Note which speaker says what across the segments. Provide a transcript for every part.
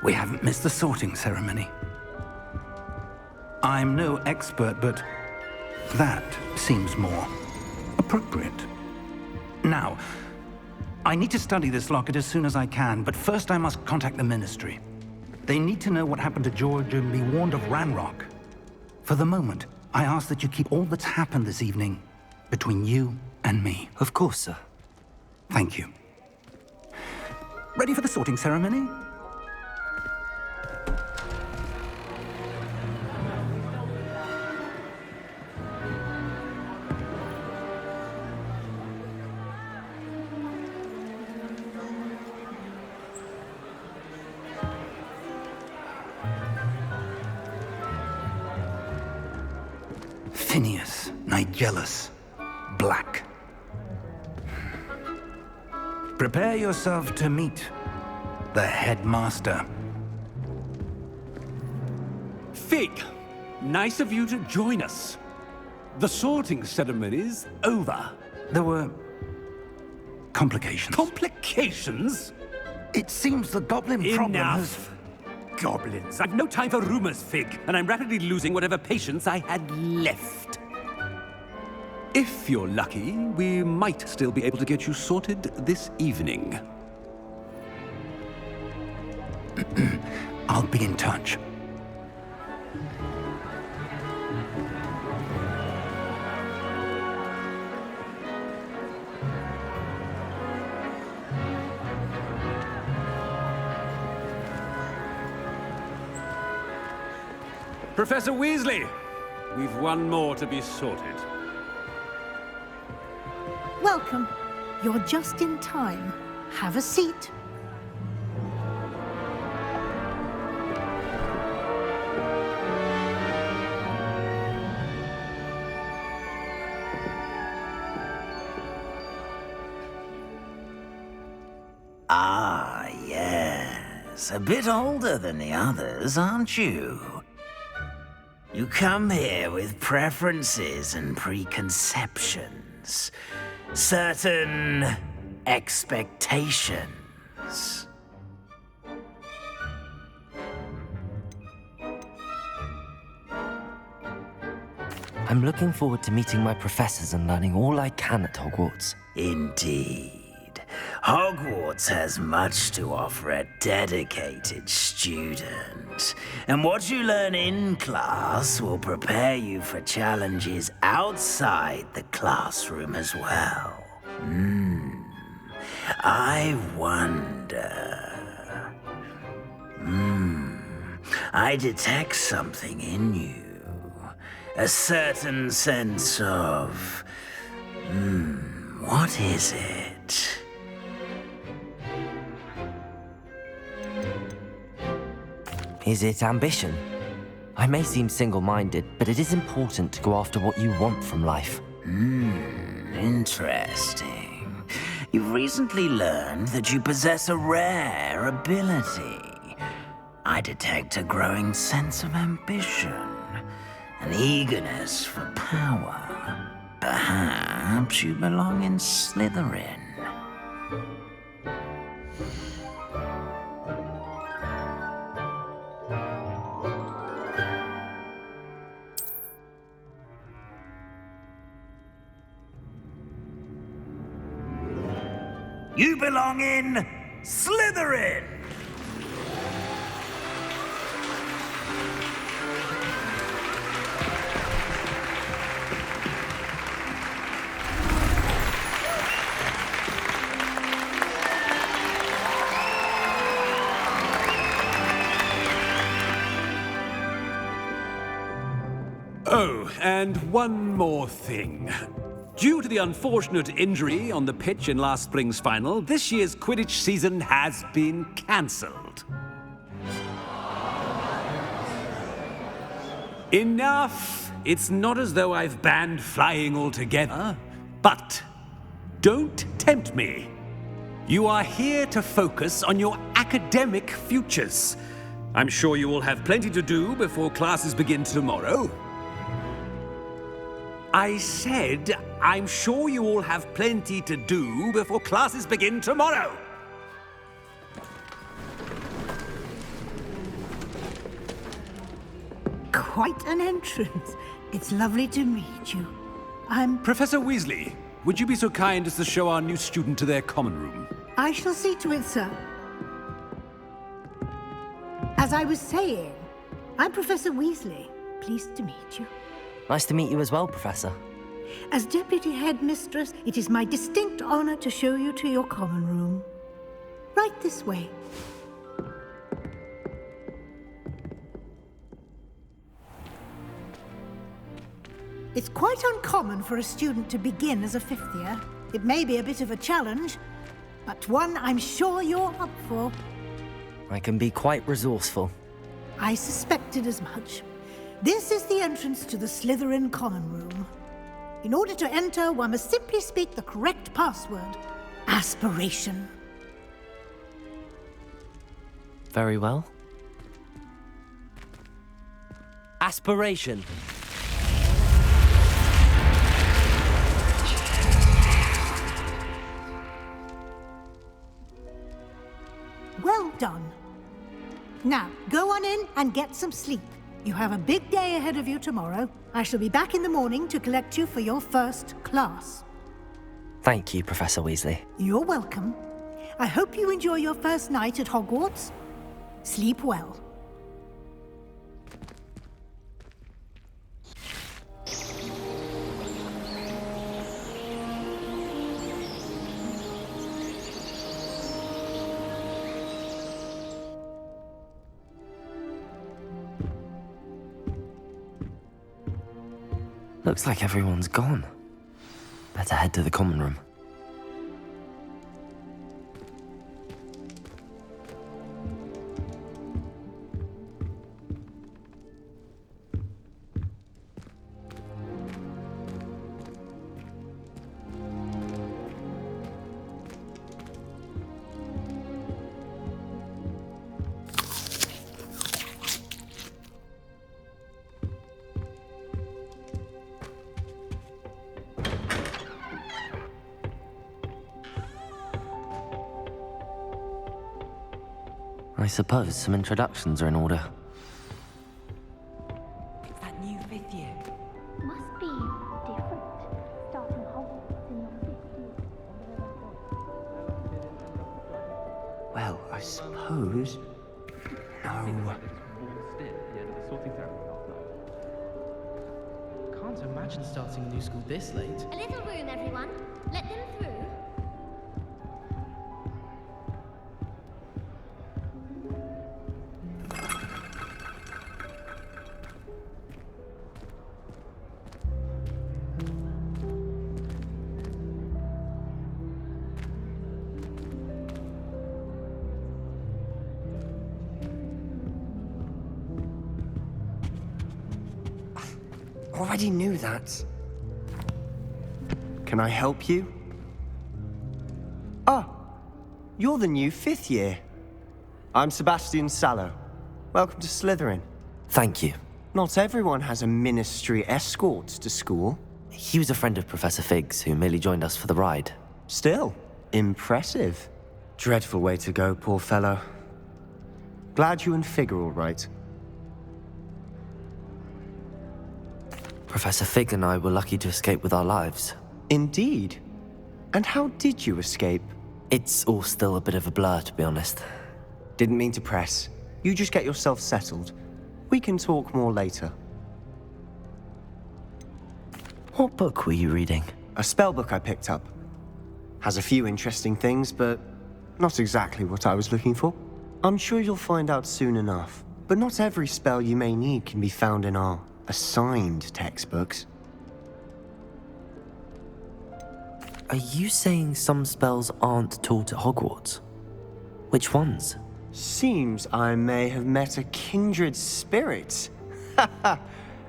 Speaker 1: We haven't missed the sorting ceremony. I'm no expert, but that seems more appropriate. Now, I need to study this locket as soon as I can, but first I must contact the Ministry. They need to know what happened to George and be warned of Ranrock. For the moment, I ask that you keep all that's happened this evening between you and me.
Speaker 2: Of course, sir.
Speaker 1: Thank you. Ready for the sorting ceremony? Phineas, Nigellus, Black. Prepare yourself to meet the headmaster.
Speaker 3: Fig, nice of you to join us. The sorting ceremony's over.
Speaker 1: There were complications.
Speaker 3: Complications?
Speaker 1: It seems the goblin problem has...
Speaker 3: Enough! Goblins. I've no time for rumors, Fig, and I'm rapidly losing whatever patience I had left. If you're lucky, we might still be able to get you sorted this evening.
Speaker 1: I'll be in touch.
Speaker 3: Professor Weasley, we've one more to be sorted.
Speaker 4: Welcome. You're just in time. Have a seat.
Speaker 5: Ah, yes. A bit older than the others, aren't you? You come here with preferences and preconceptions. Certain expectations.
Speaker 2: I'm looking forward to meeting my professors and learning all I can at Hogwarts.
Speaker 5: Indeed. Hogwarts has much to offer a dedicated student. And what you learn in class will prepare you for challenges outside the classroom as well. I wonder... I detect something in you. A certain sense of... what is it?
Speaker 2: Is it ambition? I may seem single-minded, but it is important to go after what you want from life.
Speaker 5: Interesting. You've recently learned that you possess a rare ability. I detect a growing sense of ambition, an eagerness for power. Perhaps you belong in Slytherin. You belong in Slytherin!
Speaker 3: Oh, and one more thing. Due to the unfortunate injury on the pitch in last spring's final, this year's Quidditch season has been cancelled. Enough! It's not as though I've banned flying altogether, but don't tempt me. You are here to focus on your academic futures. I'm sure you will have plenty to do before classes begin tomorrow. I said, I'm sure you all have plenty to do before classes begin tomorrow.
Speaker 4: Quite an entrance. It's lovely to meet you.
Speaker 3: Professor Weasley, would you be so kind as to show our new student to their common room?
Speaker 4: I shall see to it, sir. As I was saying, I'm Professor Weasley. Pleased to meet you.
Speaker 2: Nice to meet you as well, Professor.
Speaker 4: As Deputy Headmistress, it is my distinct honor to show you to your common room. Right this way. It's quite uncommon for a student to begin as a fifth year. It may be a bit of a challenge, but one I'm sure you're up for.
Speaker 2: I can be quite resourceful.
Speaker 4: I suspected as much. This is the entrance to the Slytherin common room. In order to enter, one must simply speak the correct password. Aspiration.
Speaker 2: Very well. Aspiration.
Speaker 4: Well done. Now, go on in and get some sleep. You have a big day ahead of you tomorrow. I shall be back in the morning to collect you for your first class.
Speaker 2: Thank you, Professor Weasley.
Speaker 4: You're welcome. I hope you enjoy your first night at Hogwarts. Sleep well.
Speaker 2: Looks like everyone's gone. Better head to the common room. I suppose some introductions are in order.
Speaker 6: It's that new fifth year.
Speaker 7: Must be different. Starting Hogwarts in your fifth year.
Speaker 8: Well, I suppose... No.
Speaker 9: Can't imagine starting a new school this late.
Speaker 7: A little room, everyone. Let them through.
Speaker 8: Already knew that. Can I help you? Ah, you're the new fifth year. I'm Sebastian Sallow. Welcome to Slytherin.
Speaker 2: Thank you.
Speaker 8: Not everyone has a ministry escort to school.
Speaker 2: He was a friend of Professor Fig's who merely joined us for the ride.
Speaker 8: Still, impressive. Dreadful way to go, poor fellow. Glad you and Fig are all right.
Speaker 2: Professor Fig and I were lucky to escape with our lives.
Speaker 8: Indeed. And how did you escape?
Speaker 2: It's all still a bit of a blur, to be honest.
Speaker 8: Didn't mean to press. You just get yourself settled. We can talk more later.
Speaker 2: What book were you reading?
Speaker 8: A spell book I picked up. Has a few interesting things, but not exactly what I was looking for. I'm sure you'll find out soon enough. But not every spell you may need can be found in our assigned textbooks.
Speaker 2: Are you saying some spells aren't taught at Hogwarts? Which ones?
Speaker 8: Seems I may have met a kindred spirit.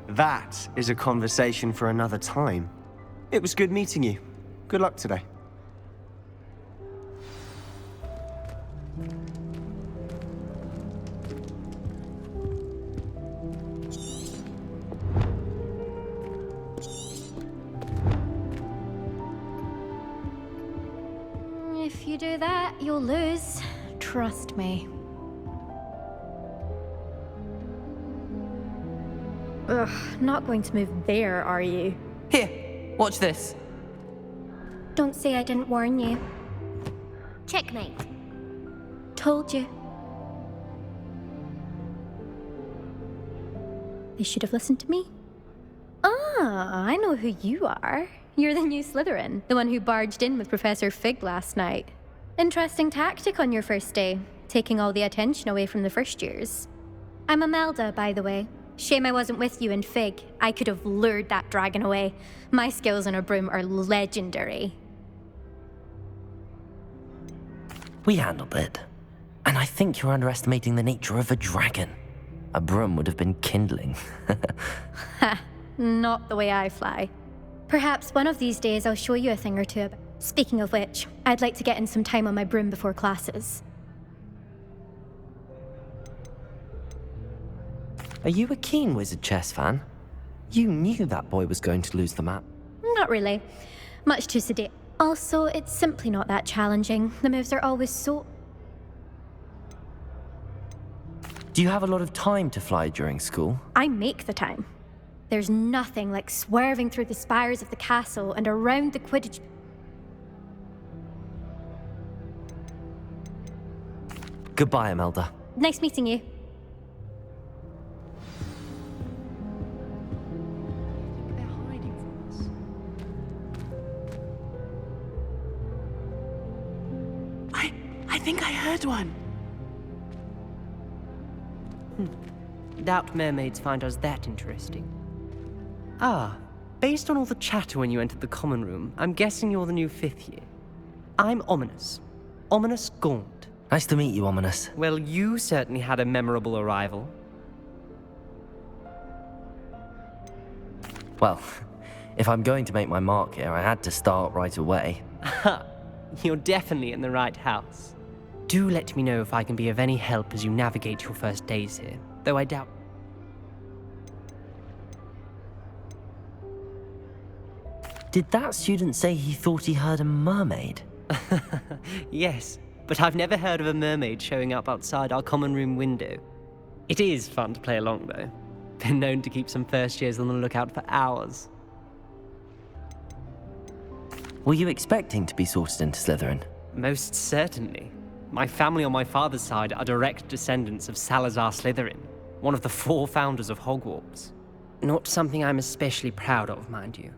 Speaker 8: That is a conversation for another time. It was good meeting you. Good luck today.
Speaker 7: If you do that, you'll lose. Trust me.
Speaker 10: Ugh, not going to move there, are you?
Speaker 9: Here, watch this.
Speaker 7: Don't say I didn't warn you. Checkmate.
Speaker 10: Told you. They should have listened to me. Ah, I know who you are. You're the new Slytherin, the one who barged in with Professor Fig last night. Interesting tactic on your first day, taking all the attention away from the first years. I'm Imelda, by the way. Shame I wasn't with you in Fig. I could have lured that dragon away. My skills on a broom are legendary.
Speaker 2: We handled it. And I think you're underestimating the nature of a dragon. A broom would have been kindling.
Speaker 10: Ha, not the way I fly. Perhaps one of these days I'll show you a thing or two. Speaking of which, I'd like to get in some time on my broom before classes.
Speaker 2: Are you a keen Wizard Chess fan? You knew that boy was going to lose the map.
Speaker 10: Not really. Much too sedate. Also, it's simply not that challenging. The moves are always so...
Speaker 2: Do you have a lot of time to fly during school?
Speaker 10: I make the time. There's nothing like swerving through the spires of the castle and around the Quidditch...
Speaker 2: Goodbye, Imelda.
Speaker 10: Nice meeting you.
Speaker 9: They're hiding from us.
Speaker 11: I think I heard one.
Speaker 9: Doubt mermaids find us that interesting. Ah, based on all the chatter when you entered the common room, I'm guessing you're the new 5th year. I'm Ominous. Ominous Gaunt.
Speaker 2: Nice to meet you, Ominous.
Speaker 9: Well, you certainly had a memorable arrival.
Speaker 2: Well, if I'm going to make my mark here, I had to start right away.
Speaker 9: Ha! You're definitely in the right house. Do let me know if I can be of any help as you navigate your first days here, though I doubt...
Speaker 2: Did that student say he thought he heard a mermaid?
Speaker 9: Yes, but I've never heard of a mermaid showing up outside our common room window. It is fun to play along, though. Been known to keep some first years on the lookout for hours.
Speaker 2: Were you expecting to be sorted into Slytherin?
Speaker 9: Most certainly. My family on my father's side are direct descendants of Salazar Slytherin, one of the 4 founders of Hogwarts. Not something I'm especially proud of, mind you.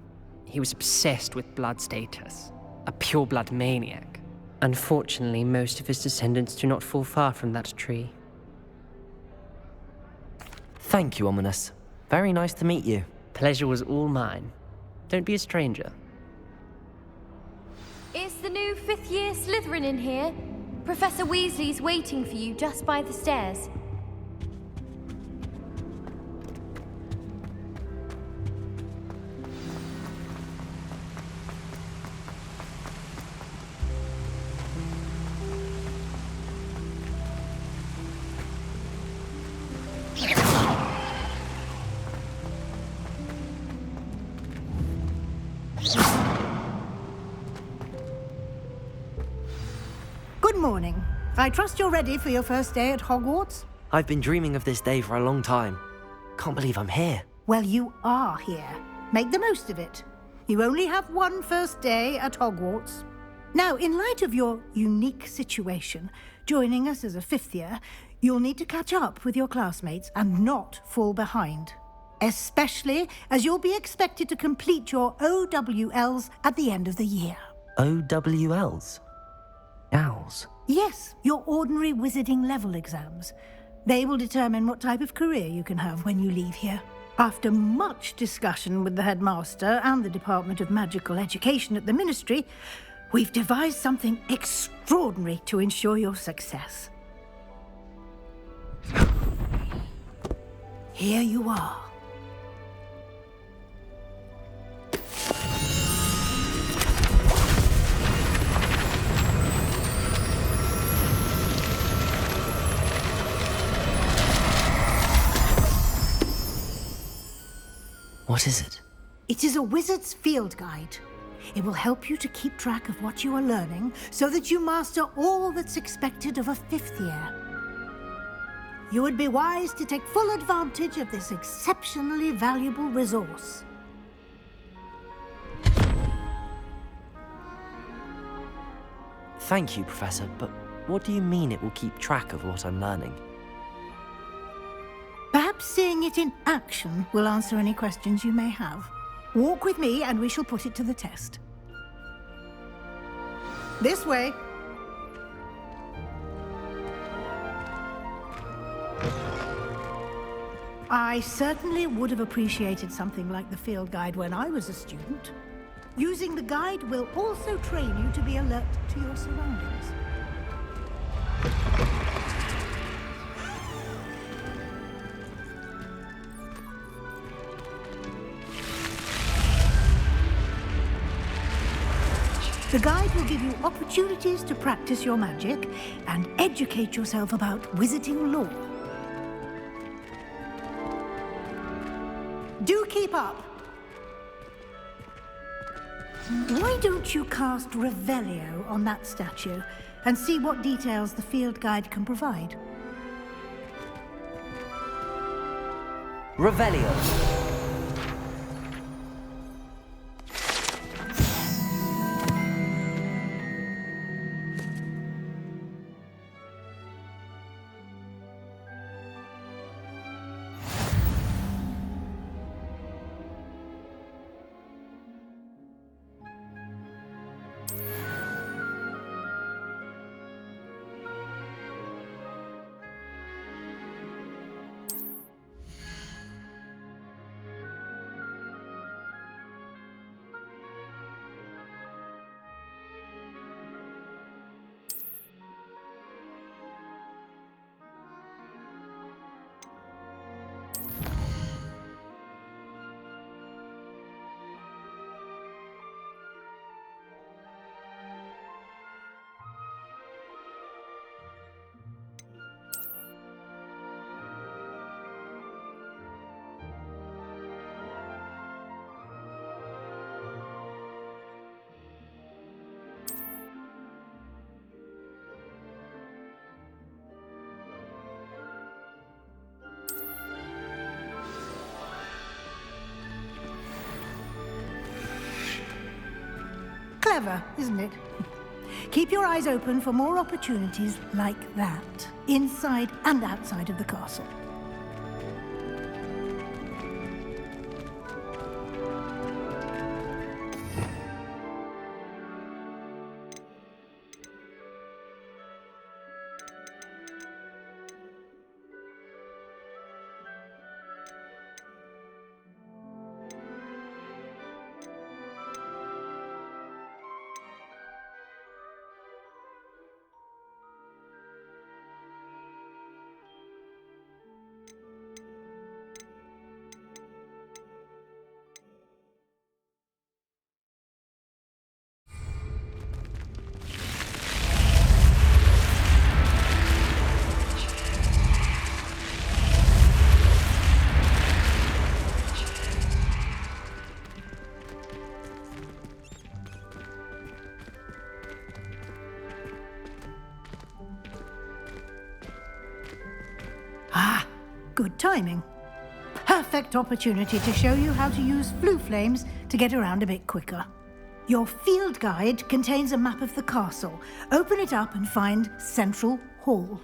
Speaker 9: He was obsessed with blood status, a pure-blood maniac. Unfortunately, most of his descendants do not fall far from that tree.
Speaker 2: Thank you, Ominous. Very nice to meet you.
Speaker 9: Pleasure was all mine. Don't be a stranger.
Speaker 12: Is the new 5th year Slytherin in here? Professor Weasley's waiting for you just by the stairs.
Speaker 4: Good morning. I trust you're ready for your first day at Hogwarts?
Speaker 2: I've been dreaming of this day for a long time. Can't believe I'm here.
Speaker 4: Well, you are here. Make the most of it. You only have one first day at Hogwarts. Now, in light of your unique situation, joining us as a 5th year, you'll need to catch up with your classmates and not fall behind. Especially as you'll be expected to complete your OWLs at the end of the year.
Speaker 2: OWLs? Owls?
Speaker 4: Yes, your ordinary wizarding level exams. They will determine what type of career you can have when you leave here. After much discussion with the headmaster and the Department of Magical Education at the Ministry, we've devised something extraordinary to ensure your success. Here you are.
Speaker 2: What is it?
Speaker 4: It is a wizard's field guide. It will help you to keep track of what you are learning so that you master all that's expected of a 5th year. You would be wise to take full advantage of this exceptionally valuable resource.
Speaker 2: Thank you, Professor, but what do you mean it will keep track of what I'm learning?
Speaker 4: Perhaps seeing it in action will answer any questions you may have. Walk with me and we shall put it to the test. This way. I certainly would have appreciated something like the field guide when I was a student. Using the guide will also train you to be alert to your surroundings. The guide will give you opportunities to practice your magic and educate yourself about wizarding lore. Do keep up. Why don't you cast Revelio on that statue and see what details the field guide can provide?
Speaker 2: Revelio.
Speaker 4: Clever, isn't it? Keep your eyes open for more opportunities like that, inside and outside of the castle. Good timing. Perfect opportunity to show you how to use flue flames to get around a bit quicker. Your field guide contains a map of the castle. Open it up and find Central Hall.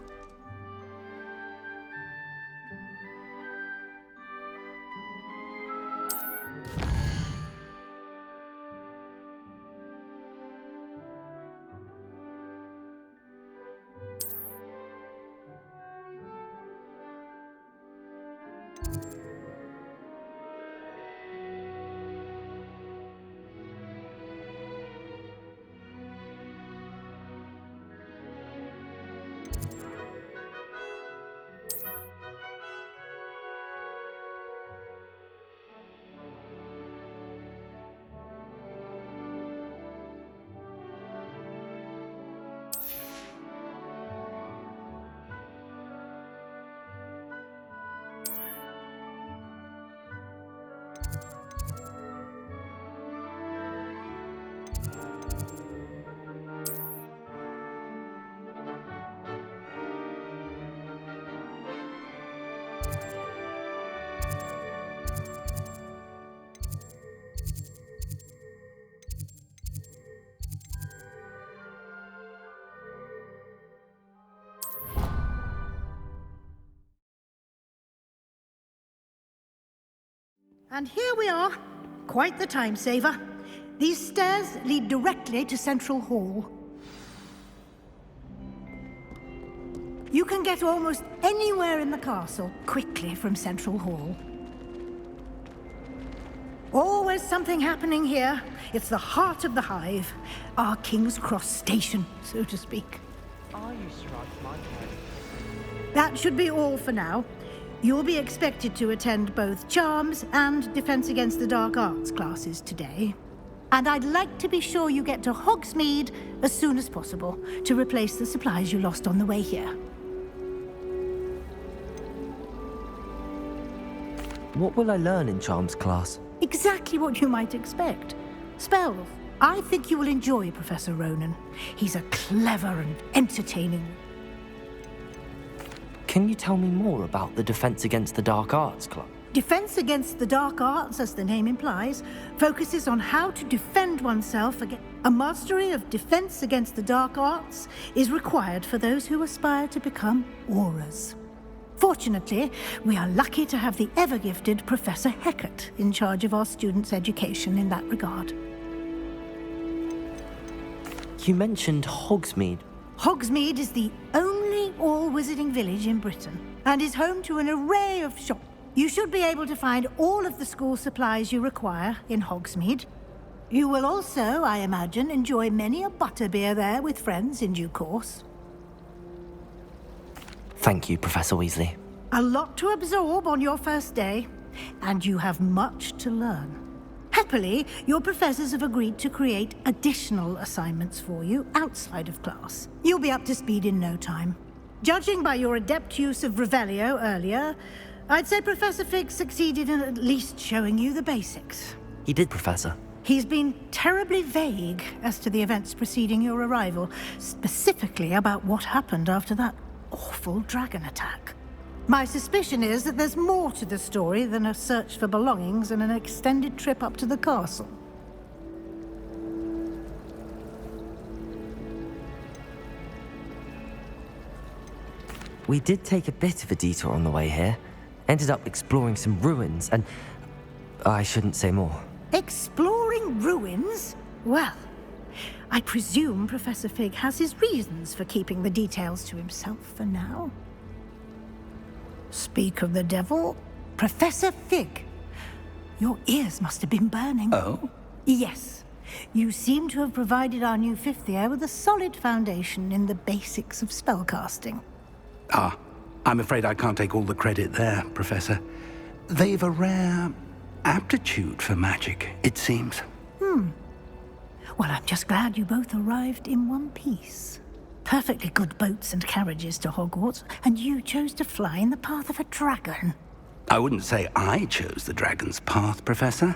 Speaker 4: And here we are. Quite the time saver. These stairs lead directly to Central Hall. You can get almost anywhere in the castle quickly from Central Hall. Always something happening here. It's the heart of the hive. Our King's Cross station, so to speak. That should be all for now. You'll be expected to attend both Charms and Defense Against the Dark Arts classes today. And I'd like to be sure you get to Hogsmeade as soon as possible to replace the supplies you lost on the way here.
Speaker 2: What will I learn in Charms class?
Speaker 4: Exactly what you might expect. Spells. I think you will enjoy Professor Ronan. He's a clever and entertaining.
Speaker 2: Can you tell me more about the Defense Against the Dark Arts Club?
Speaker 4: Defense Against the Dark Arts, as the name implies, focuses on how to defend oneself against... A mastery of Defense Against the Dark Arts is required for those who aspire to become Aurors. Fortunately, we are lucky to have the ever-gifted Professor Hecat in charge of our students' education in that regard.
Speaker 2: You mentioned Hogsmeade.
Speaker 4: Hogsmeade is the only all-wizarding village in Britain and is home to an array of shops. You should be able to find all of the school supplies you require in Hogsmeade. You will also, I imagine, enjoy many a butterbeer there with friends in due course.
Speaker 2: Thank you, Professor Weasley.
Speaker 4: A lot to absorb on your first day, and you have much to learn. Happily, your professors have agreed to create additional assignments for you outside of class. You'll be up to speed in no time. Judging by your adept use of Revelio earlier, I'd say Professor Fig succeeded in at least showing you the basics.
Speaker 2: He did, Professor.
Speaker 4: He's been terribly vague as to the events preceding your arrival, specifically about what happened after that awful dragon attack. My suspicion is that there's more to the story than a search for belongings and an extended trip up to the castle.
Speaker 2: We did take a bit of a detour on the way here. Ended up exploring some ruins and... I shouldn't say more.
Speaker 4: Exploring ruins? Well, I presume Professor Fig has his reasons for keeping the details to himself for now. Speak of the devil, Professor Fig. Your ears must have been burning.
Speaker 1: Oh?
Speaker 4: Yes. You seem to have provided our new fifth year with a solid foundation in the basics of spellcasting.
Speaker 1: Ah, I'm afraid I can't take all the credit there, Professor. They've a rare aptitude for magic, it seems.
Speaker 4: Well, I'm just glad you both arrived in one piece. Perfectly good boats and carriages to Hogwarts, and you chose to fly in the path of a dragon.
Speaker 1: I wouldn't say I chose the dragon's path, Professor.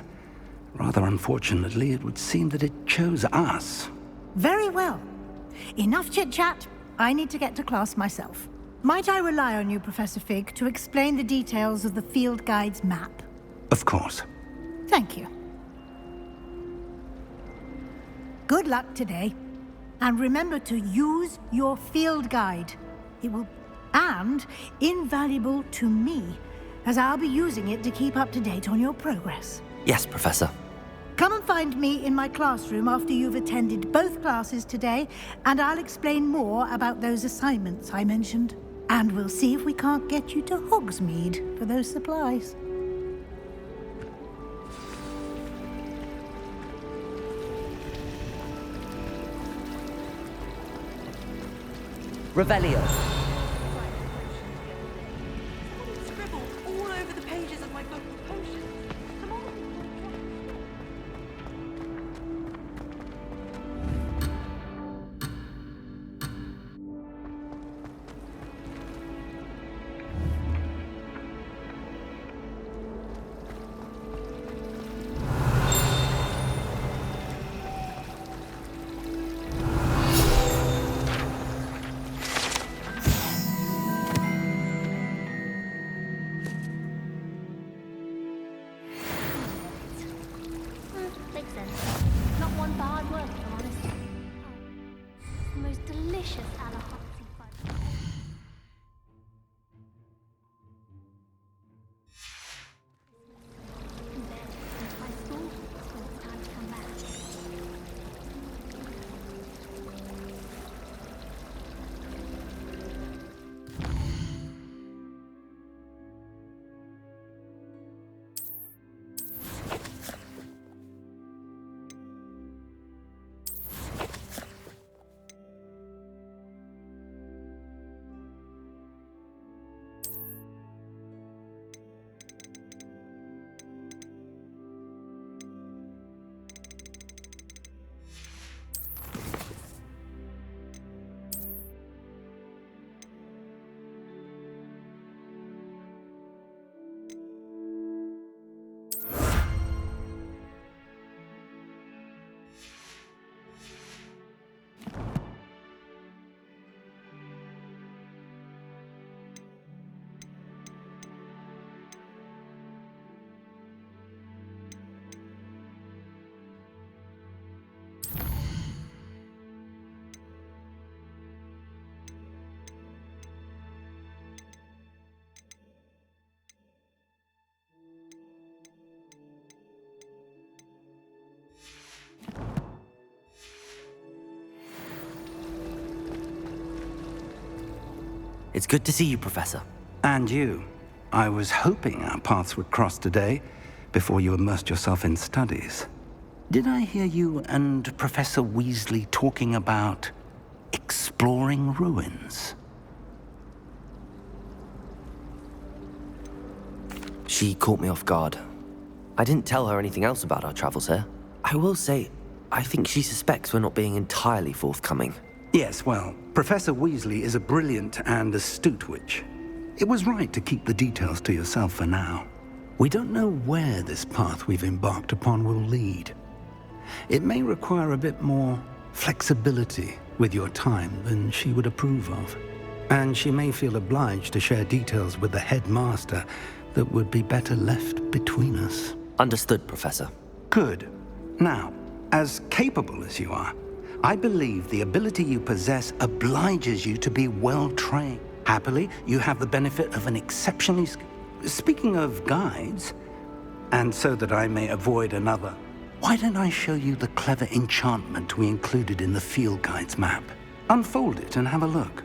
Speaker 1: Rather unfortunately, it would seem that it chose us.
Speaker 4: Very well. Enough chit-chat. I need to get to class myself. Might I rely on you, Professor Fig, to explain the details of the field guide's map?
Speaker 1: Of course.
Speaker 4: Thank you. Good luck today. And remember to use your field guide. It will... and invaluable to me, as I'll be using it to keep up to date on your progress.
Speaker 2: Yes, Professor.
Speaker 4: Come and find me in my classroom after you've attended both classes today, and I'll explain more about those assignments I mentioned. And we'll see if we can't get you to Hogsmeade for those supplies.
Speaker 2: Revelio.
Speaker 6: Scribbled all over the pages of my book of potions. Come on.
Speaker 7: Makes sense. Not one bad word, to be honest. The most delicious Alahoxy fudge.
Speaker 2: It's good to see you, Professor.
Speaker 1: And you. I was hoping our paths would cross today, before you immersed yourself in studies. Did I hear you and Professor Weasley talking about exploring ruins?
Speaker 2: She caught me off guard. I didn't tell her anything else about our travels here. I will say, I think she suspects we're not being entirely forthcoming.
Speaker 1: Yes, well, Professor Weasley is a brilliant and astute witch. It was right to keep the details to yourself for now. We don't know where this path we've embarked upon will lead. It may require a bit more flexibility with your time than she would approve of. And she may feel obliged to share details with the headmaster that would be better left between us.
Speaker 2: Understood, Professor.
Speaker 1: Good. Now, as capable as you are, I believe the ability you possess obliges you to be well-trained. Happily, you have the benefit of an exceptionally... Speaking of guides, and so that I may avoid another, why don't I show you the clever enchantment we included in the field guide's map? Unfold it and have a look.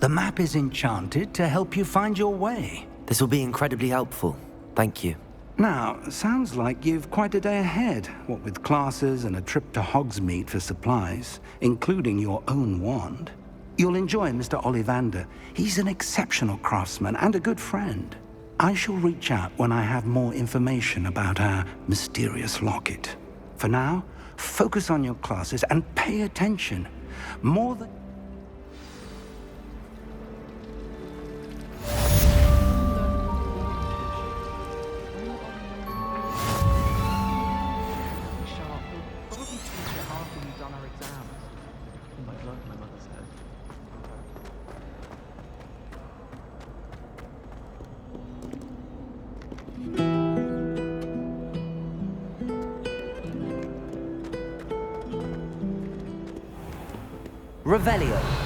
Speaker 1: The map is enchanted to help you find your way.
Speaker 2: This will be incredibly helpful. Thank you.
Speaker 1: Now, sounds like you've quite a day ahead, what with classes and a trip to Hogsmeade for supplies, including your own wand. You'll enjoy Mr. Ollivander. He's an exceptional craftsman and a good friend. I shall reach out when I have more information about our mysterious locket. For now, focus on your classes and pay attention. More than...
Speaker 2: Revelio.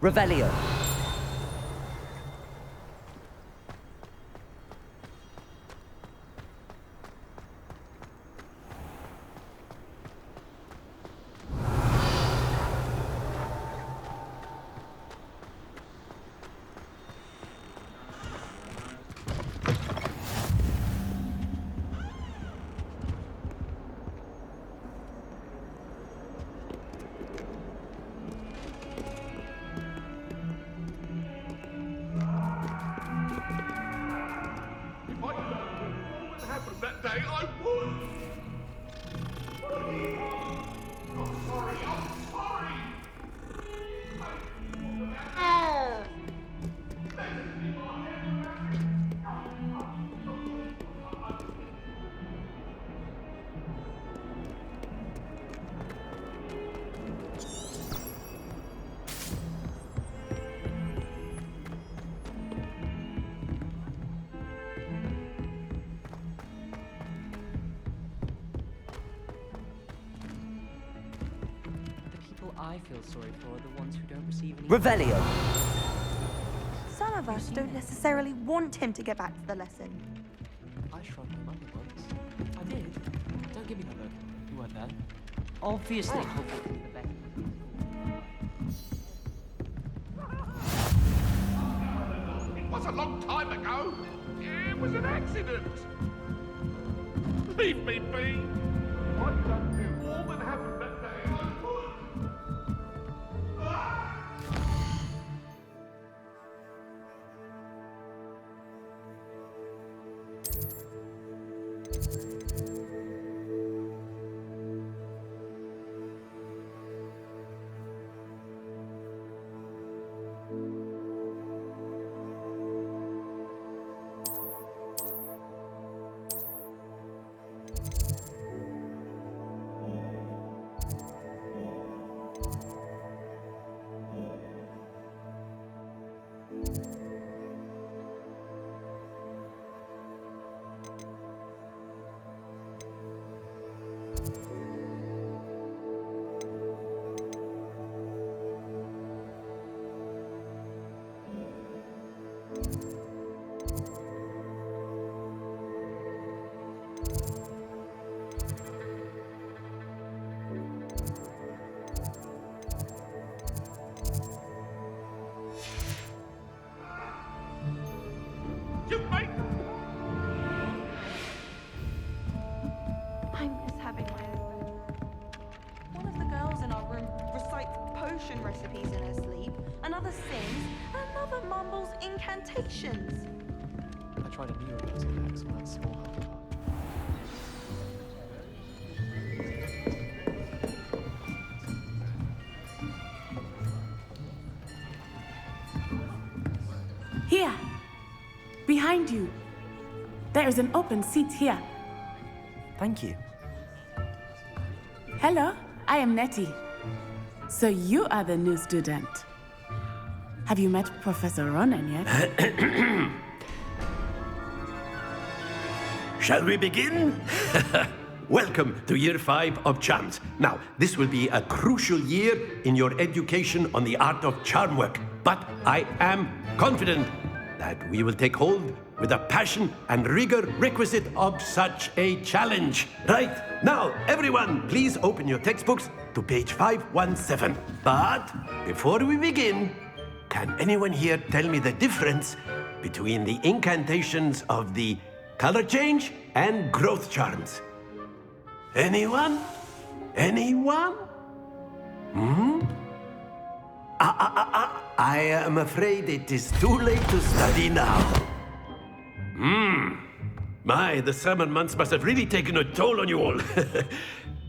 Speaker 2: Revelio.
Speaker 9: I feel sorry for are the ones who don't receive any...
Speaker 2: Revelio.
Speaker 6: Some of us don't necessarily want him to get back to the lesson.
Speaker 9: I shrugged him under once. I did. Don't give me that look. You weren't there.
Speaker 6: Obviously, Hogwarts is the best.
Speaker 13: It was a long time ago. It was an accident. Leave me be. I've done you all that happened that day.
Speaker 6: I miss having my own room. One of the girls in our room recites potion recipes in her sleep, another sings, and another mumbles incantations.
Speaker 14: I tried a new music next when I saw her.
Speaker 11: Here, behind you. There is an open seat here.
Speaker 2: Thank you.
Speaker 11: Hello, I am Nettie. So you are the new student. Have you met Professor Ronan yet?
Speaker 15: Shall we begin? Welcome to Year 5 of Charms. Now, this will be a crucial year in your education on the art of charm work. But I am confident that we will take hold with the passion and rigor requisite of such a challenge. Right, now, everyone, please open your textbooks to page 517. But before we begin, can anyone here tell me the difference between the incantations of the color change and growth charms? Anyone? Anyone? I am afraid it is too late to study now. My, the summer months must have really taken a toll on you all.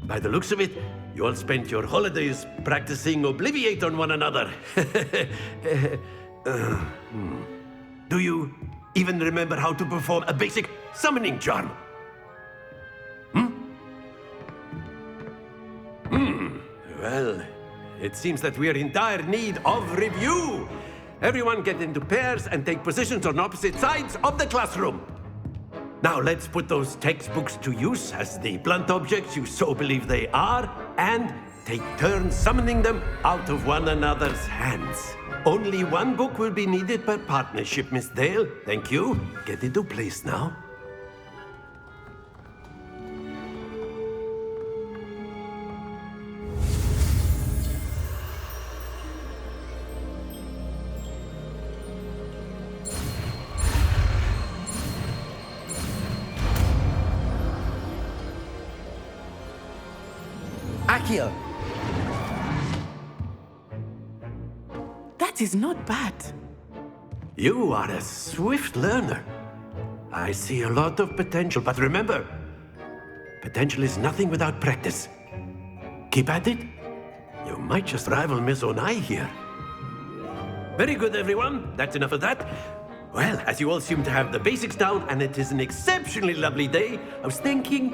Speaker 15: By the looks of it, you all spent your holidays practicing Obliviate on one another. Do you even remember how to perform a basic summoning charm? Well, it seems that we are in dire need of review. Everyone get into pairs and take positions on opposite sides of the classroom. Now let's put those textbooks to use as the blunt objects you so believe they are, and take turns summoning them out of one another's hands. Only one book will be needed per partnership, Miss Dale. Thank you. Get into place now.
Speaker 2: Akio!
Speaker 11: That is not bad.
Speaker 15: You are a swift learner. I see a lot of potential, but remember, potential is nothing without practice. Keep at it. You might just rival Miss Onai here. Very good, everyone. That's enough of that. Well, as you all seem to have the basics down, and it is an exceptionally lovely day, I was thinking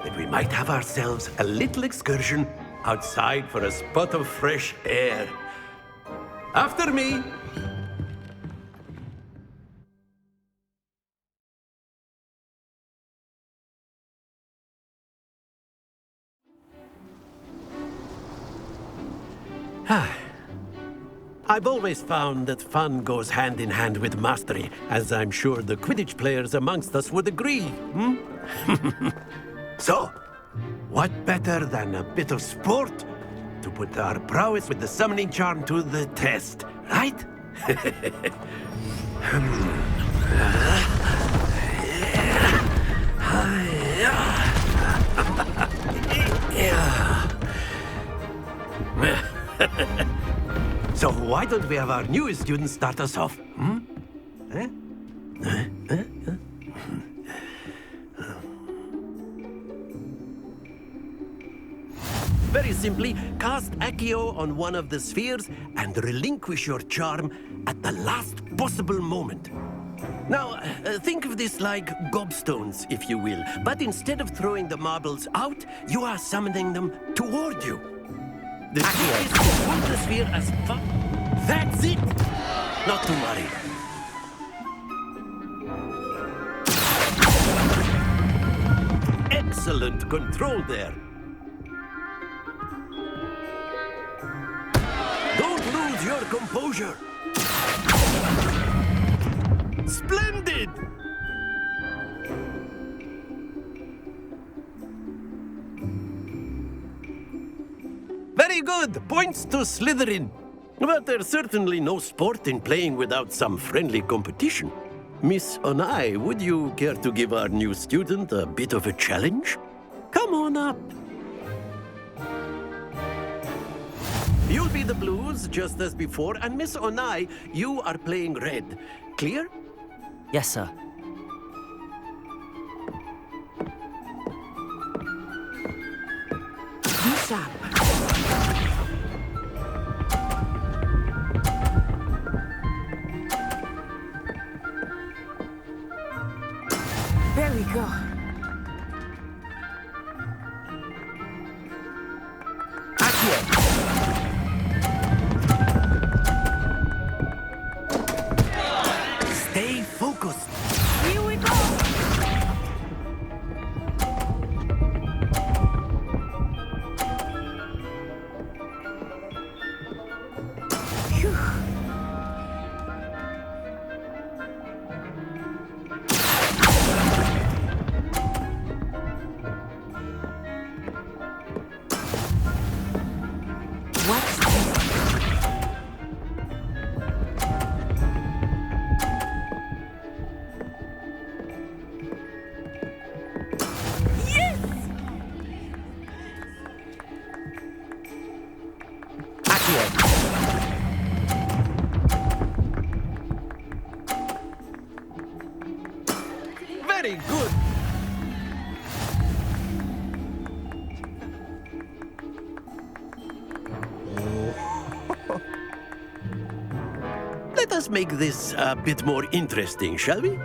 Speaker 15: that we might have ourselves a little excursion outside for a spot of fresh air. After me. I've always found that fun goes hand in hand with mastery, as I'm sure the Quidditch players amongst us would agree. So, what better than a bit of sport to put our prowess with the summoning charm to the test, right? So why don't we have our newest student start us off? Very simply, cast Accio on one of the spheres and relinquish your charm at the last possible moment. Now, think of this like gobstones, if you will, but instead of throwing the marbles out, you are summoning them toward you. The trick is to pull the sphere as far... That's it! Not to worry. Excellent control there. Don't lose your composure. Splendid! Very good. Points to Slytherin. But there's certainly no sport in playing without some friendly competition. Miss Onai, would you care to give our new student a bit of a challenge? Come on up. You'll be the blues, just as before, and Miss Onai, you are playing red. Clear?
Speaker 2: Yes, sir.
Speaker 11: Be sharp. There we go.
Speaker 15: Stay focused.
Speaker 11: Here we go. Phew. Watch this.
Speaker 15: Very good. Let us make this a bit more interesting, shall we?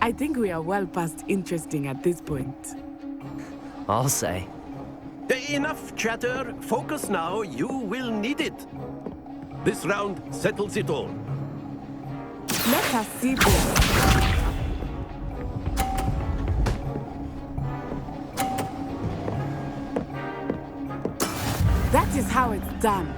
Speaker 11: I think we are well past interesting at this point.
Speaker 2: I'll say.
Speaker 15: Enough chatter. Focus now. You will need it. This round settles it all.
Speaker 11: Let us see this. That is how it's done.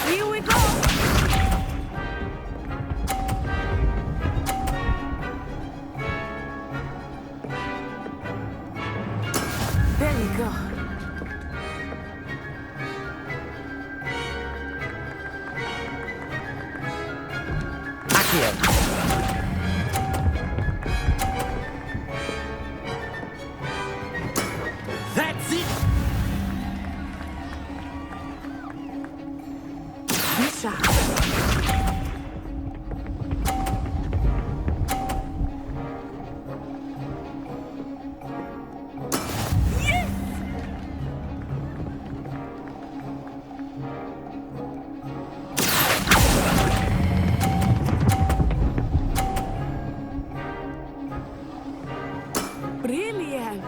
Speaker 11: Here we go. There we go.
Speaker 15: That's it.
Speaker 11: Be sharp. Brilliant.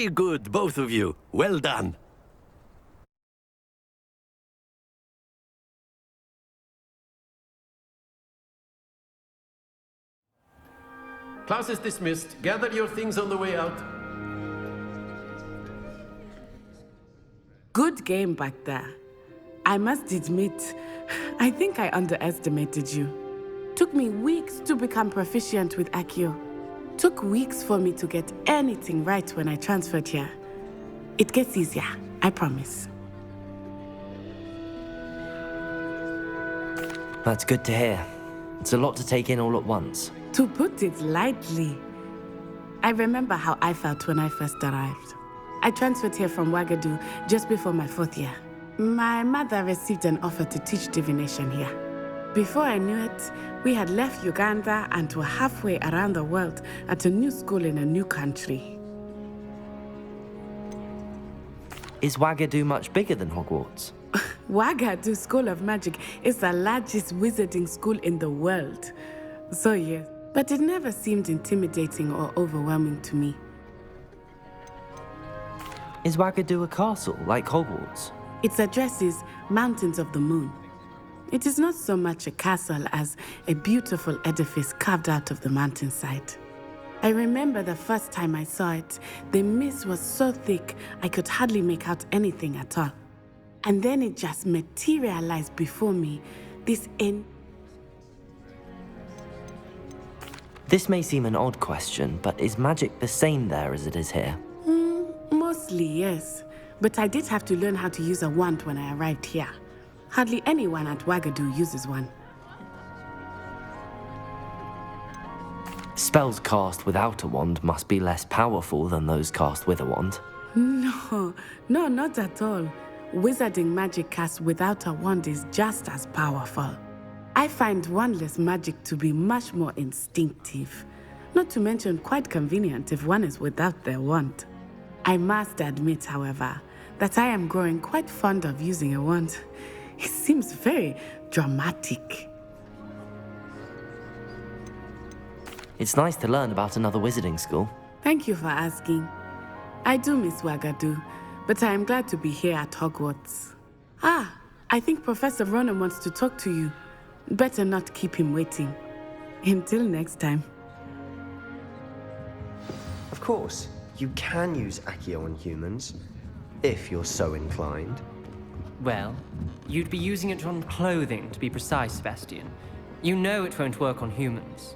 Speaker 15: Very good, both of you. Well done. Class is dismissed. Gather your things on the way out.
Speaker 11: Good game back there. I must admit, I think I underestimated you. Took me weeks to become proficient with Accio. Took weeks for me to get anything right when I transferred here. It gets easier, I promise.
Speaker 2: That's good to hear. It's a lot to take in all at once.
Speaker 11: To put it lightly, I remember how I felt when I first arrived. I transferred here from Ouagadougou just before my 4th year. My mother received an offer to teach divination here. Before I knew it, we had left Uganda and were halfway around the world at a new school in a new country.
Speaker 2: Is Ouagadougou much bigger than Hogwarts?
Speaker 11: Ouagadougou School of Magic is the largest wizarding school in the world. So yes, but it never seemed intimidating or overwhelming to me.
Speaker 2: Is Ouagadougou a castle, like Hogwarts?
Speaker 11: Its address is Mountains of the Moon. It is not so much a castle as a beautiful edifice carved out of the mountainside. I remember the first time I saw it, the mist was so thick I could hardly make out anything at all. And then it just materialized before me, this
Speaker 2: This may seem an odd question, but is magic the same there as it is here?
Speaker 11: Mostly, yes. But I did have to learn how to use a wand when I arrived here. Hardly anyone at Ouagadougou uses one.
Speaker 2: Spells cast without a wand must be less powerful than those cast with a wand.
Speaker 11: No, not at all. Wizarding magic cast without a wand is just as powerful. I find wandless magic to be much more instinctive. Not to mention quite convenient if one is without their wand. I must admit, however, that I am growing quite fond of using a wand. It seems very dramatic.
Speaker 2: It's nice to learn about another wizarding school.
Speaker 11: Thank you for asking. I do miss Ouagadougou, but I am glad to be here at Hogwarts. I think Professor Ronan wants to talk to you. Better not keep him waiting. Until next time.
Speaker 8: Of course, you can use Accio on humans, if you're so inclined.
Speaker 9: Well, you'd be using it on clothing, to be precise, Sebastian. You know it won't work on humans.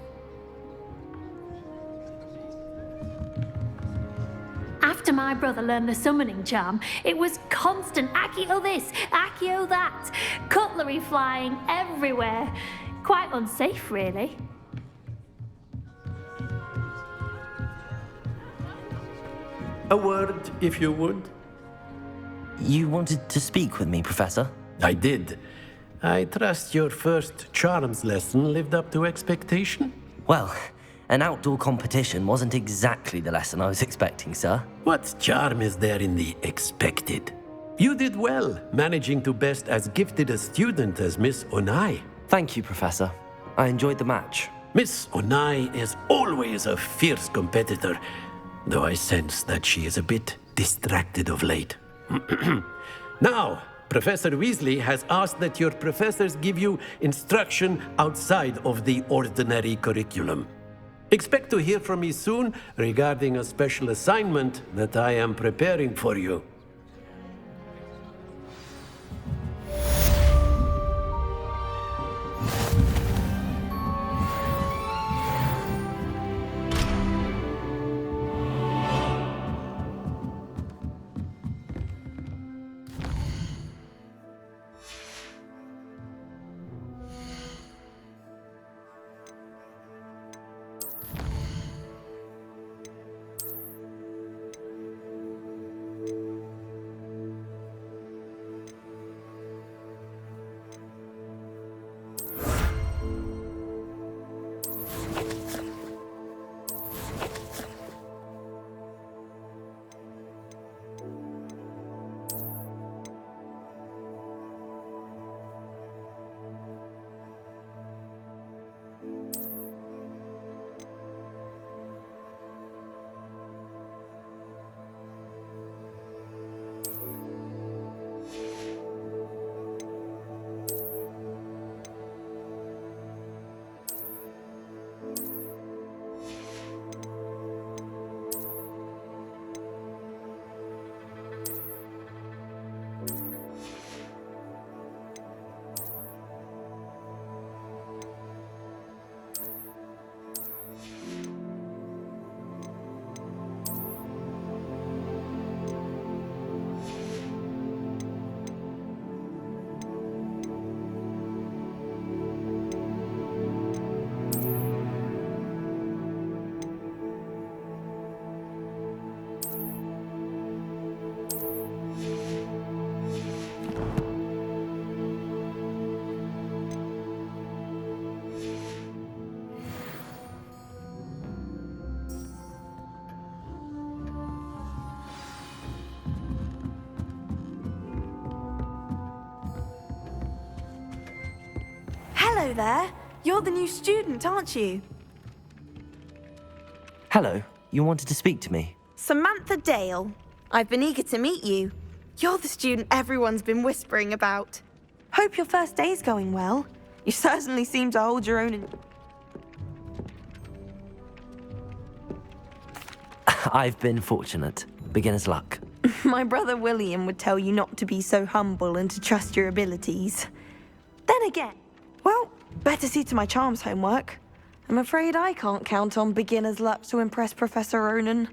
Speaker 7: After my brother learned the summoning charm, it was constant Accio this, Accio that, cutlery flying everywhere. Quite unsafe, really.
Speaker 15: A word, if you would.
Speaker 2: You wanted to speak with me, Professor?
Speaker 15: I did. I trust your first charms lesson lived up to expectation?
Speaker 2: Well, an outdoor competition wasn't exactly the lesson I was expecting, sir.
Speaker 15: What charm is there in the expected? You did well, managing to best as gifted a student as Miss Onai.
Speaker 2: Thank you, Professor. I enjoyed the match.
Speaker 15: Miss Onai is always a fierce competitor, though I sense that she is a bit distracted of late. Now, Professor Weasley has asked that your professors give you instruction outside of the ordinary curriculum. Expect to hear from me soon regarding a special assignment that I am preparing for you.
Speaker 6: Hello there. You're the new student, aren't you?
Speaker 2: Hello, you wanted to speak to me?
Speaker 6: Samantha Dale. I've been eager to meet you. You're the student everyone's been whispering about. Hope your first day's going well. You certainly seem to hold your own in...
Speaker 2: I've been fortunate. Beginner's luck.
Speaker 6: My brother William would tell you not to be so humble and to trust your abilities. Then again, well, better see to my charms homework. I'm afraid I can't count on beginner's luck to impress Professor Ronan.